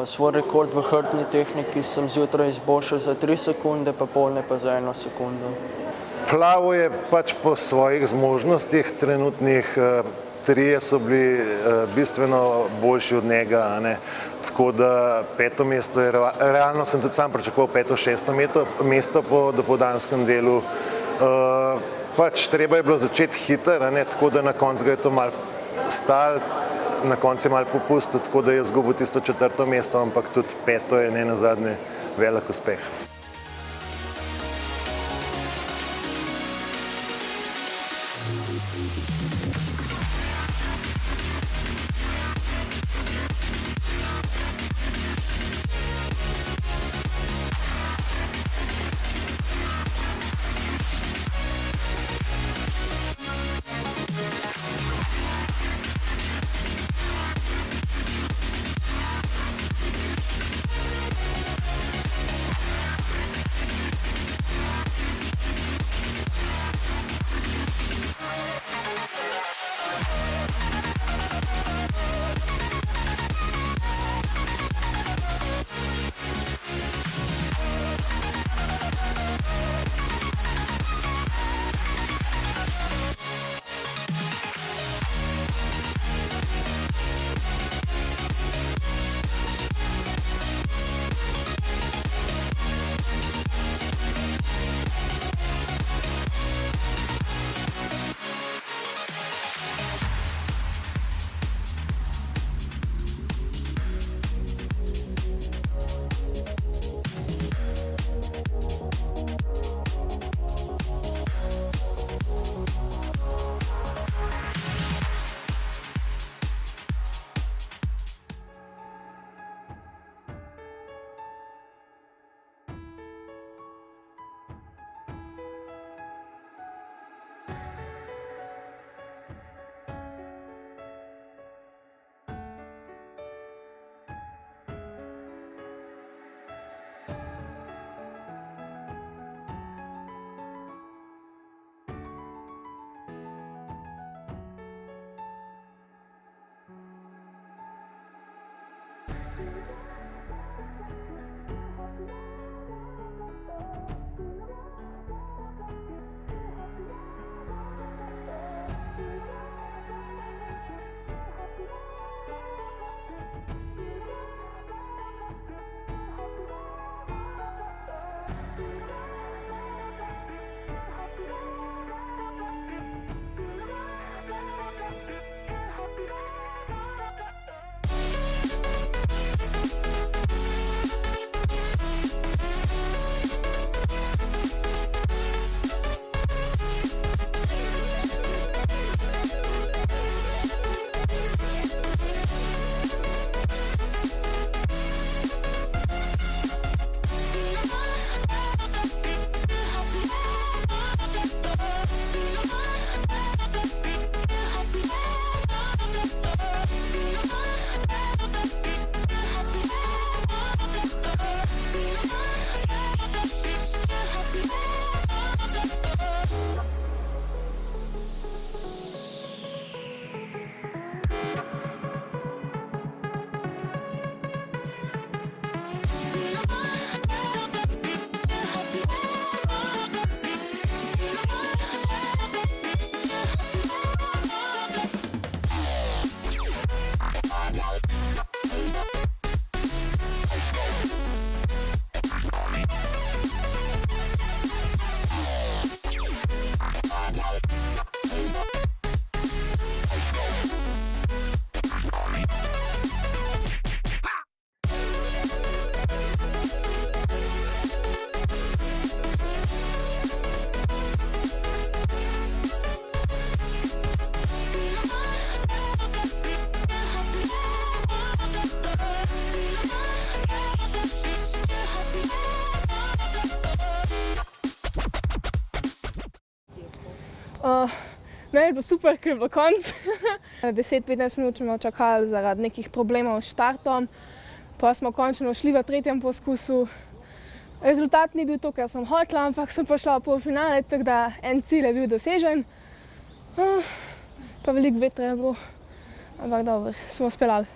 Svoj rekord v hrbtni tehniki sem zjutraj izboljšal za 3 sekunde, popoldne pa za 1 sekundo. Plaval je pač po svojih zmožnostih trenutnih, trije so bili bistveno boljši od njega, tako da 5. mesto je, realno sem tudi sam pričakoval 5., 6. mesto po dopoldanskem delu. Pač treba je bilo začeti hitro, tako da na koncu ga je to malo stalo, na koncu je malo popustil, tako da je izgubil tisto 4. mesto, ampak tudi 5. je nenazadnje velik uspeh. Meni je bilo super, ker je bilo konc. 10-15 minut smo čakali zaradi nekih problemov s štartom, pa smo končno šli v 3. poskusu. Rezultat ni bil to, kar sem hotela, ampak sem pa šla v polfinale, tako da en cilj je bil dosežen. Pa veliko vetra je bilo, ampak dobro, smo speljali.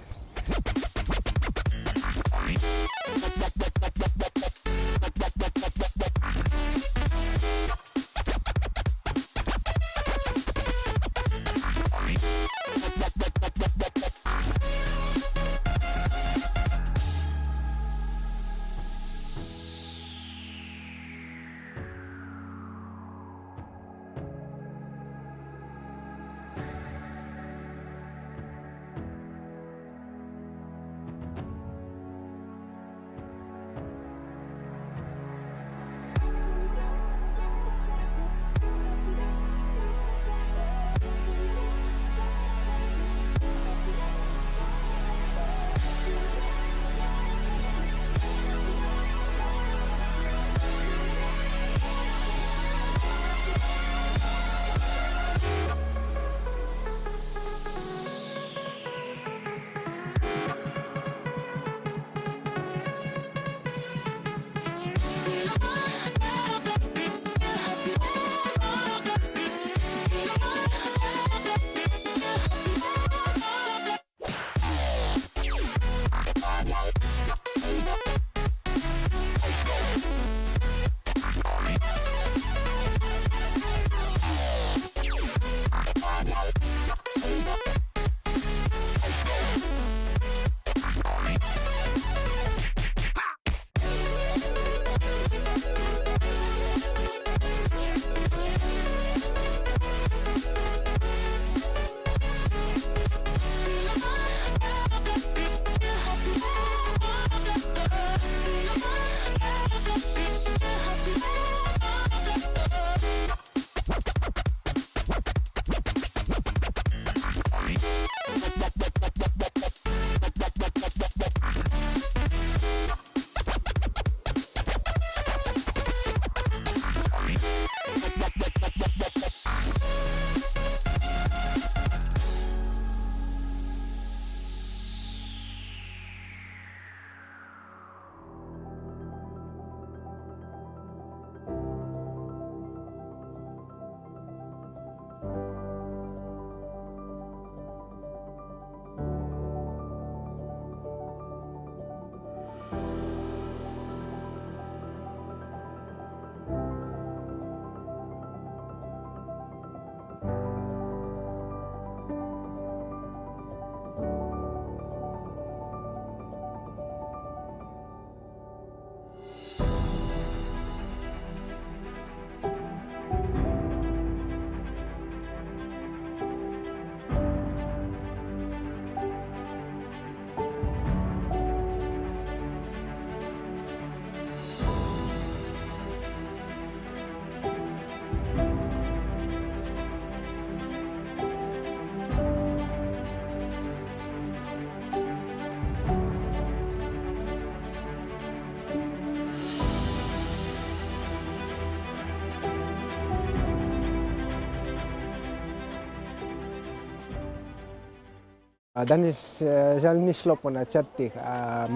Danes žal ni šlo po načrtih,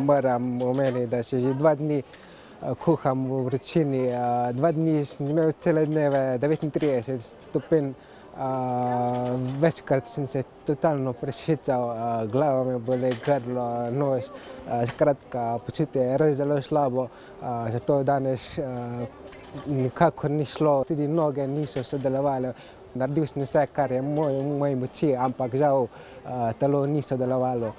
moram omeniti, da še že 2 dni kuham v vročini, 2 dni sem imel cele dneve 39 stopinj, večkrat sem se totalno prešvical, glava me boli, grlo, nos, skratka počutje je res zelo slabo, zato danes nikakor ni šlo, tudi noge niso sodelovale. Naredil sem vse, kar je v moji moči, ampak žal telo ni sodelovalo.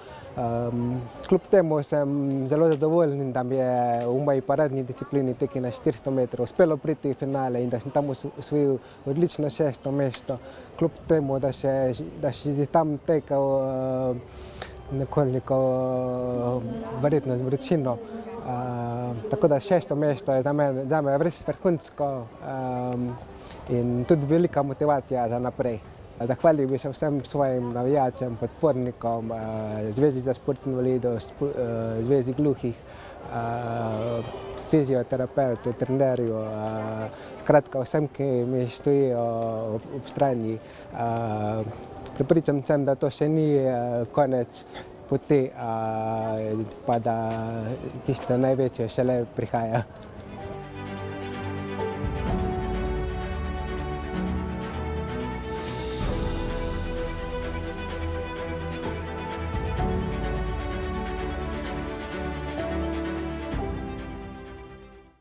Kljub temu sem zelo zadovoljen, da mi je v moji paradni disciplini teki na 400 metrov uspelo priti v finale in da sem tam osvojil odlično 6. mesto. Kljub temu, da še tam tekel nekoliko verjetno z vročino. Tako da 6. mesto je za me res vrhunsko in tudi velika motivacija za naprej. Zahvalil bi se vsem svojim navijačem, podpornikom, Zvezi za šport invalidov, Zvezi gluhih, fizioterapeutu, trenerju, skratka vsem, ki mi stojijo ob strani. Prepričan sem, da to še ni konec poti, pa da tisto največje šele prihaja.